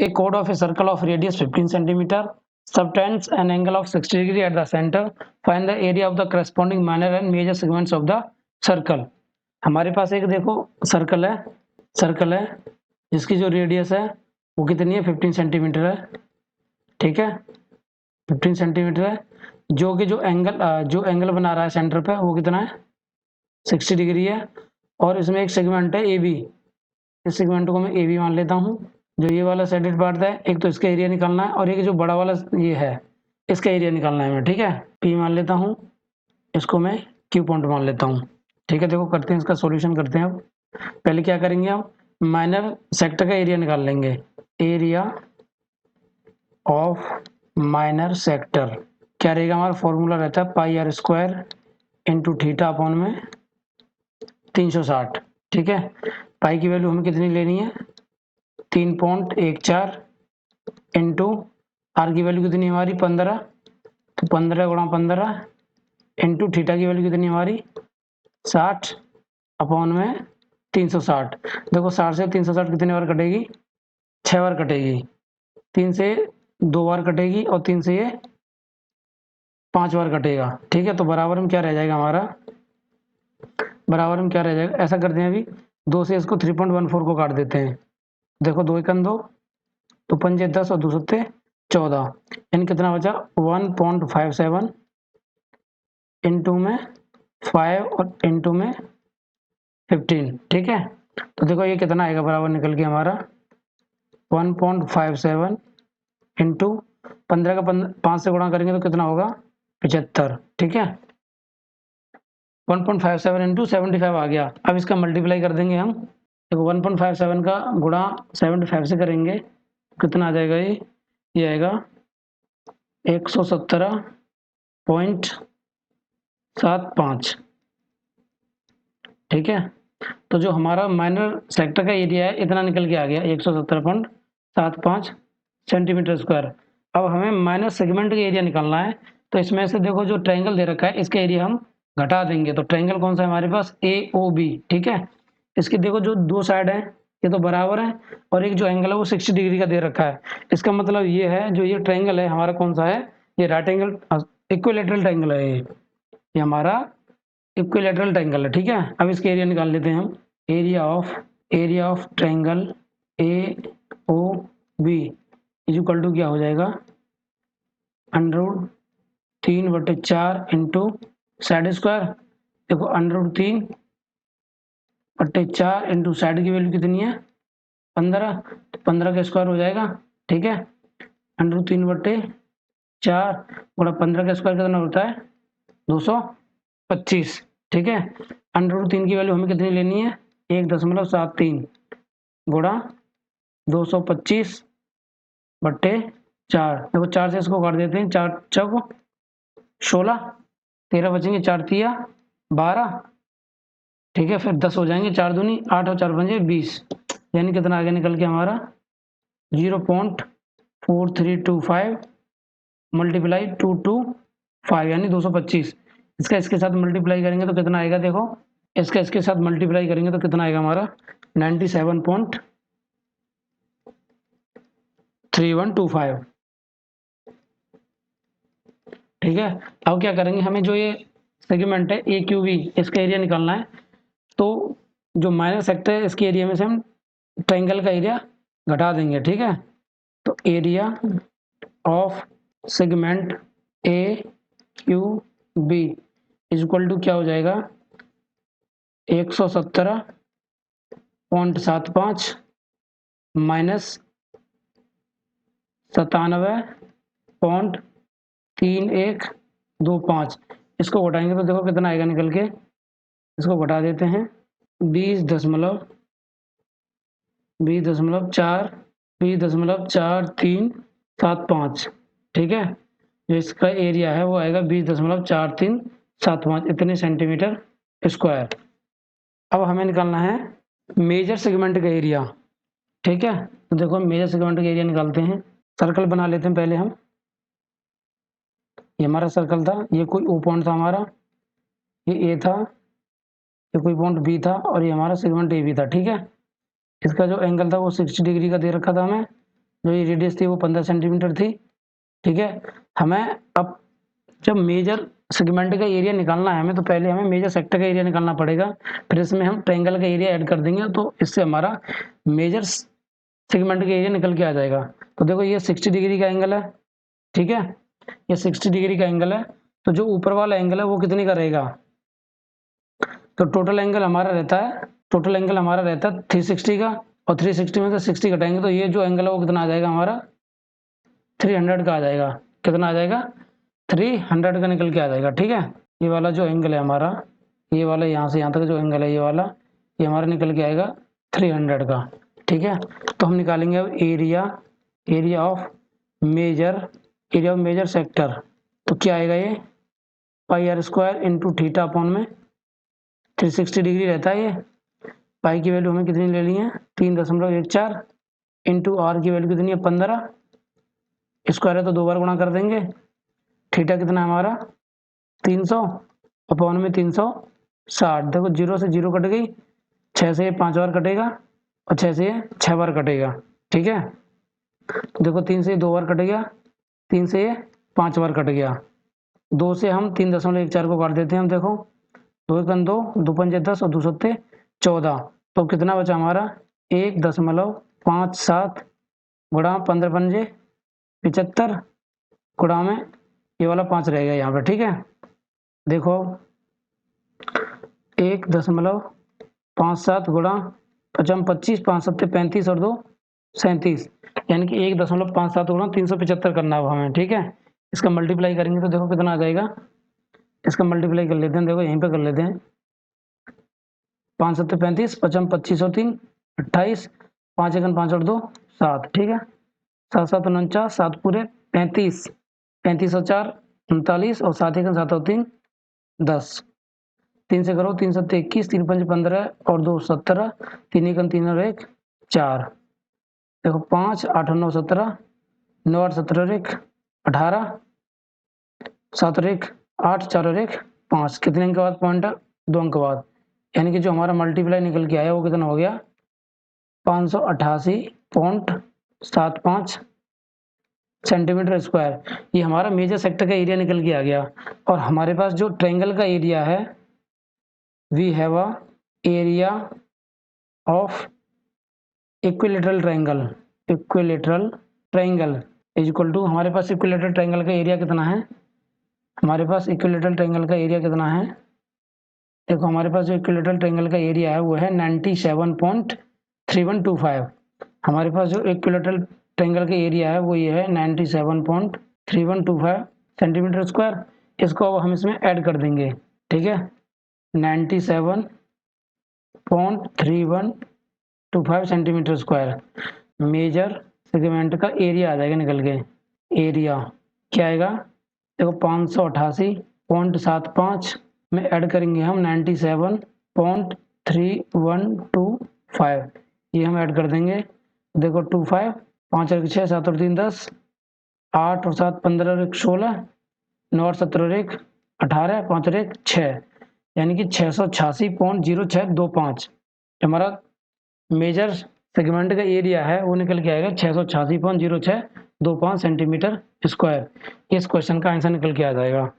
A chord of a circle of radius 15 centimeter subtends an angle of 60 degree at the center. Find the area of the corresponding minor and major segments of the circle. हमारे पास एक देखो circle है जिसकी जो radius है वो कितनी है 15 सेंटीमीटर है, ठीक है 15 सेंटीमीटर है, जो कि जो एंगल बना रहा है सेंटर पे वो कितना है 60 डिग्री है, और इसमें एक सेगमेंट है ए बी, इस सेगमेंट को मैं ए बी मान लेता हूँ। जो ये वाला साइडेड पार्ट है एक तो इसका एरिया निकालना है और एक जो बड़ा वाला ये है इसका एरिया निकालना है मैं, ठीक है पी मान लेता हूँ, इसको मैं क्यू पॉइंट मान लेता हूँ, ठीक है। देखो करते हैं इसका सॉल्यूशन करते हैं। अब पहले क्या करेंगे हम माइनर सेक्टर का एरिया निकाल लेंगे, एरिया ऑफ माइनर सेक्टर क्या रहेगा हमारा फॉर्मूला रहता है pi r square into theta upon में 360, ठीक है। पाई की वैल्यू हमें कितनी लेनी है 3.14 इंटू आर की वैल्यू कितनी हमारी 15, तो 15 गुणा 15 इंटू थीटा की वैल्यू कितनी हमारी 60 अपॉन में 360। देखो 60 से 360 कितने बार कटेगी 6 बार कटेगी, 3 से 2 बार कटेगी और 3 से ये 5 बार कटेगा, ठीक है। तो बराबर में क्या रह जाएगा हमारा, बराबर में क्या रह जाएगा, ऐसा करते हैं अभी 2 से इसको 3.14 को काट देते हैं। देखो 2 एकम 2 तो 5 10 और 2 सत्ते 14, यानी कितना बचा 1.57 इंटू में 5 और इंटू में 15, ठीक है। तो देखो ये कितना आएगा बराबर निकल के हमारा 1.57 इंटू 15 का 5 से गुणा करेंगे तो कितना होगा 75, ठीक है 1.57 इंटू 75 आ गया। अब इसका मल्टीप्लाई कर देंगे हम, देखो 1.57 का गुणा 75 से करेंगे कितना आ जाएगा, ये आएगा 117.75, ठीक है। तो जो हमारा माइनर सेक्टर का एरिया है इतना निकल के आ गया 117.75 सेंटीमीटर स्क्वायर। अब हमें माइनर सेगमेंट का एरिया निकालना है, तो इसमें से देखो जो ट्रायंगल दे रखा है इसका एरिया हम घटा देंगे। तो ट्रायंगल कौन सा है हमारे पास ए ओ बी, ठीक है। इसकी देखो जो दो साइड है ये तो बराबर है और एक जो एंगल है वो 60 डिग्री का दे रखा है। इसका मतलब ये है जो ये ट्रायंगल है हमारा कौन सा है, ये राइट एंगल इक्विलैटरल ट्रायंगल है, ये हमारा इक्विलैटरल ट्रायंगल है, ठीक है। अब इसका एरिया निकाल लेते हैं हम, area of triangle A O B equal to क्या हो जाएगा √3/4 इंटू साइड स्क्वायर। देखो √3/4 इंटू साइड की वैल्यू कितनी है 15, तो 15 का स्क्वायर हो जाएगा, ठीक है। √3/4 गुणा 15 का स्क्वायर कितना होता है 225, ठीक है। √3 की वैल्यू हमें कितनी लेनी है 1.73 गुणा 225/4। देखो 4 से इसको काट देते हैं, 4 चौक 16, 13 बचेंगे, 4 तिया 12, ठीक है। फिर 10 हो जाएंगे, 4 दूनी 8 और 4 पंजे 20, यानी कितना आगे निकल के हमारा 0.4325 मल्टीप्लाई 225 यानी 225। इसका इसके साथ मल्टीप्लाई करेंगे तो कितना आएगा, देखो इसका इसके साथ मल्टीप्लाई करेंगे तो कितना आएगा हमारा 97.3125, ठीक है। अब क्या करेंगे हमें जो ये सेगमेंट है ए क्यू बी इसका एरिया निकालना है, तो जो माइनर सेक्टर है इसके एरिया में से हम ट्रायंगल का एरिया घटा देंगे, ठीक है। तो area of segment A Q B equal to क्या हो जाएगा 117.75 माइनस 97.3125, इसको घटाएंगे तो देखो कितना आएगा निकल के, इसको घटा देते हैं 20.4375, ठीक है। जो इसका एरिया है वो आएगा 20.4375 इतने सेंटीमीटर स्क्वायर। अब हमें निकालना है मेजर सेगमेंट का एरिया, ठीक है। तो देखो मेजर सेगमेंट का एरिया निकालते हैं, सर्कल बना लेते हैं पहले हम। ये हमारा सर्कल था, ये कोई ओ पॉइंट था हमारा, ये ए था, ये कोई पॉइंट बी था और ये हमारा सेगमेंट ए बी था, ठीक है। इसका जो एंगल था वो 60 डिग्री का दे रखा था हमें, जो ये रेडियस थी वो 15 सेंटीमीटर थी। ठीक है, हमें अब जब मेजर सेगमेंट का एरिया निकालना है हमें, तो पहले हमें मेजर सेक्टर का एरिया निकालना पड़ेगा, फिर इसमें हम ट्रायंगल का एरिया ऐड कर देंगे, तो इससे हमारा मेजर सेगमेंट का एरिया निकल के आ जाएगा। तो देखो ये 60 डिग्री का एंगल है, ठीक है, ये 60 डिग्री का एंगल है, तो जो ऊपर वाला एंगल है वो कितने का रहेगा, तो टोटल एंगल हमारा रहता है 360 का, और 360 में से 60 घटाएंगे तो ये जो एंगल है वो कितना आ जाएगा हमारा 300 का आ जाएगा। कितना आ जाएगा 300 का निकल के आ जाएगा। ठीक है, ये वाला जो एंगल है हमारा, ये वाला यहाँ से यहाँ तक जो एंगल है ये वाला, ये हमारा निकल के आएगा 300 का। ठीक है, तो हम निकालेंगे अब एरिया ऑफ मेजर सेक्टर। तो क्या आएगा ये pi r square into theta upon में 360 डिग्री रहता है। ये पाई की वैल्यू हमें कितनी ले ली है 3.14 इंटू आर की वैल्यू कितनी है 15, स्क्वायर है तो 2 बार गुणा कर देंगे। थीटा कितना है हमारा 300 अपॉन में 360। देखो 0 से 0 कट गई, 6 से ये 5 बार कटेगा और 6 से ये 6 बार कटेगा। ठीक है, तो देखो 3 से 2 बार कट गया, 3 से ये 5 बार कट गया, 2 से हम 3.14 को काट देते हैं। हम देखो 2 एकम 2, 2 पंजे 10 और 2 सत्ते 14, तो कितना बचा हमारा 1.57 गुणा 15 पंजे 75 गुणा में ये वाला 5 रहेगा यहाँ पे। ठीक है, देखो 1.57 गुणा 55 25 5 सत्ते 35 और 2 37, यानी कि 1.57 गुणा 375 करना है हमें। ठीक है, इसका मल्टीप्लाई करेंगे तो देखो कितना आ जाएगा, इसका मल्टीप्लाई कर लेते हैं, देखो यहीं पे कर लेते हैं। 5 सत्ते 35, 55 25 और 3 28, 5 एकम 5 और 2 7। ठीक है, 7 7 49, 7 पूरे 35, 35 और 4 39 और 7 एकम 7 और 3 10। 3 से करो 3 सत्ते 21, 3 पंजे 15 और 2 17, 3 एकम 3 और 1 4। देखो 5 8 और 9 17, 9 8 17 और 1 18, 7 और 1 8, 4 और 1 5। कितने अंक के बाद पॉइंट है 2 अंक के बाद, यानी कि जो हमारा मल्टीप्लाई निकल के आया वो कितना हो गया 588.75 सेंटीमीटर स्क्वायर। ये हमारा मेजर सेक्टर का एरिया निकल के आ गया। और हमारे पास जो ट्रायंगल का एरिया है, we have a area of equilateral triangle is equal to, हमारे पास इक्विलेटरल ट्रायंगल का एरिया कितना है, हमारे पास इक्विलेटरल ट्रायंगल का एरिया कितना है, देखो हमारे पास जो इक्विलेटरल ट्रायंगल का एरिया है वो है 97.3125। हमारे पास जो इक्विलेटरल ट्रायंगल का एरिया है वो ये है 97.3125 सेंटीमीटर स्क्वायर। इसको अब हम इसमें ऐड कर देंगे। ठीक है, 97.3125 सेंटीमीटर स्क्वायर मेजर सेगमेंट का एरिया आ जाएगा निकल के। एरिया क्या आएगा, देखो 588.75 में ऐड करेंगे हम 97.3125, ये हम ऐड कर देंगे। देखो 25 5 और 6 7 और 3 10, 8 और 7 15 और 1 16, 9 और 17 और 1 18, 5 और 1 6, यानी कि 686.0625 हमारा मेजर सेगमेंट का एरिया है वो निकल के आएगा 686.0625 सेंटीमीटर स्क्वायर। इस क्वेश्चन का आंसर निकल के आ जाएगा।